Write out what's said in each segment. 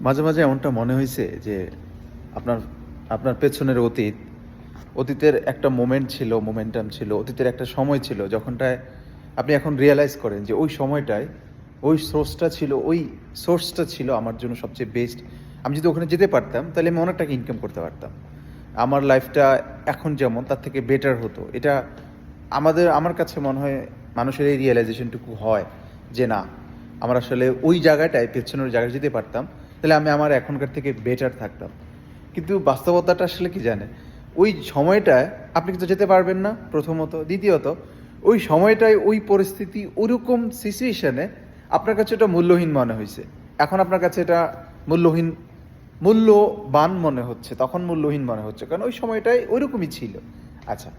মাঝে, মাঝে এমনটা মনে হইছে যে আপনার আপনার পেছনের অতীতের একটা মোমেন্ট ছিল, মোমেন্টাম ছিল, অতীতের একটা সময় ছিল যখনটায় আপনি এখন রিয়ালাইজ করেন যে ওই সময়টায় ওই সোর্সটা ছিল আমার জন্য সবচেয়ে বেস্ট। আমি যদি ওখানে যেতে পারতাম তাহলে আমি অনেক টাকা ইনকাম করতে পারতাম। আমার লাইফটা এখন যেমন তার থেকে বেটার হতো। এটা আমার কাছে মনে হয় মানুষের এই রিয়েলাইজেশনটুকু হয় যে না, আমার আসলে ওই জায়গাটায় পেছনের জায়গায় যেতে পারতাম তাহলে আমি আমার এখনকার থেকে বেটার থাকতাম। কিন্তু বাস্তবতাটা আসলে কি জানেন, ওই সময়টায় আপনি কিন্তু যেতে পারবেন না প্রথমত। দ্বিতীয়ত ওই সময়টায় ওই পরিস্থিতি ওইরকম সিচুয়েশনে আপনার কাছে এটা মূল্যহীন মনে হয়েছে। এখন আপনার কাছে এটা মূল্যহীন মূল্যবান মনে হচ্ছে, তখন মূল্যহীন মনে হচ্ছে কারণ ওই সময়টাই ওইরকমই ছিল। আচ্ছা,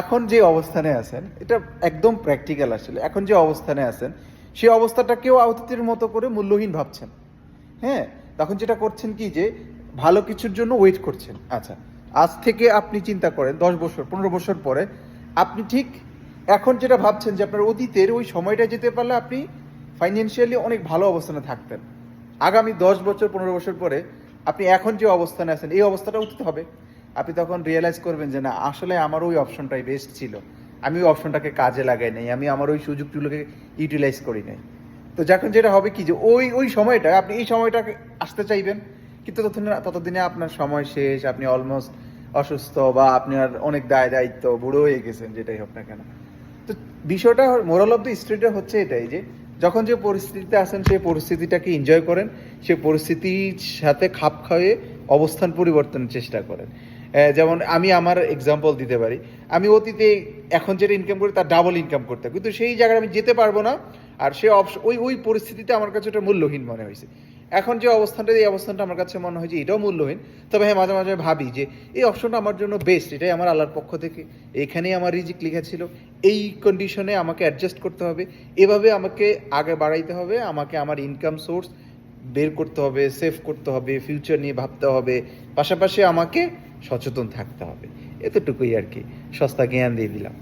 এখন যে অবস্থানে আছেন এটা একদম প্র্যাকটিক্যাল। আসলে এখন যে অবস্থানে আছেন সেই অবস্থাটাকেও অতীতের মতো করে মূল্যহীন ভাবছেন। হ্যাঁ, তখন যেটা করছেন কি যে ভালো কিছুর জন্য ওয়েট করছেন। আচ্ছা, আজ থেকে আপনি চিন্তা করেন 10 বছর 15 বছর পরে আপনি ঠিক এখন যেটা ভাবছেন যে আপনার অতীতের ওই সময়টা যেতে পারলে আপনি ফাইন্যান্সিয়ালি অনেক ভালো অবস্থানে থাকতেন। আগামী 10 বছর 15 বছর পরে আপনি এখন যে অবস্থানে আছেন এই অবস্থাটা উঠতে হবে। আপনি তখন রিয়েলাইজ করবেন যে না, আসলে আমার ওই অপশনটাই বেস্ট ছিল, আমি ওই অপশনটাকে কাজে লাগাই নাই, আমি আমার ওই সুযোগগুলোকে ইউটিলাইজ করি নাই। তো যখন যেটা হবে কি যে ওই ওই সময়টা আপনি এই সময়টাকে আসতে চাইবেন, কিন্তু ততদিনে আপনার সময় শেষ, আপনি অলমোস্ট অসুস্থ বা আপনার অনেক দায়িত্ব, বুড়ো হয়ে গেছেন, যেটাই হোক না কেন। তো বিষয়টা মোরাল অফ দ্য স্টোরিটা হচ্ছে এটাই যে যখন যে পরিস্থিতিতে আসেন সেই পরিস্থিতিটাকে এনজয় করেন, সেই পরিস্থিতির সাথে খাপ খাইয়ে অবস্থান পরিবর্তনের চেষ্টা করেন। যেমন আমি আমার এক্সাম্পল দিতে পারি, আমি অতীতে এখন যেটা ইনকাম করি তার ডাবল ইনকাম করতাম, কিন্তু সেই জায়গায় আমি যেতে পারবো না। আর সে ওই ওই পরিস্থিতিতে আমার কাছে ওটা মূল্যহীন মনে হয়েছে। এখন যে অবস্থানটা, এই অবস্থানটা আমার কাছে মনে হয় যে এটাও মূল্যহীন। তবে হ্যাঁ, মাঝে মাঝে ভাবি যে এই অপশনটা আমার জন্য বেস্ট, এটাই আমার আল্লাহর পক্ষ থেকে, এখানেই আমার রিজিক লেখা ছিল, এই কন্ডিশনে আমাকে অ্যাডজাস্ট করতে হবে, এভাবে আমাকে আগে বাড়াইতে হবে, আমাকে আমার ইনকাম সোর্স বের করতে হবে, সেভ করতে হবে, ফিউচার নিয়ে ভাবতে হবে, পাশাপাশি আমাকে সচেতন থাকতে হবে। এতটুকুই আর কি, সস্তা জ্ঞান দিয়ে দিলাম।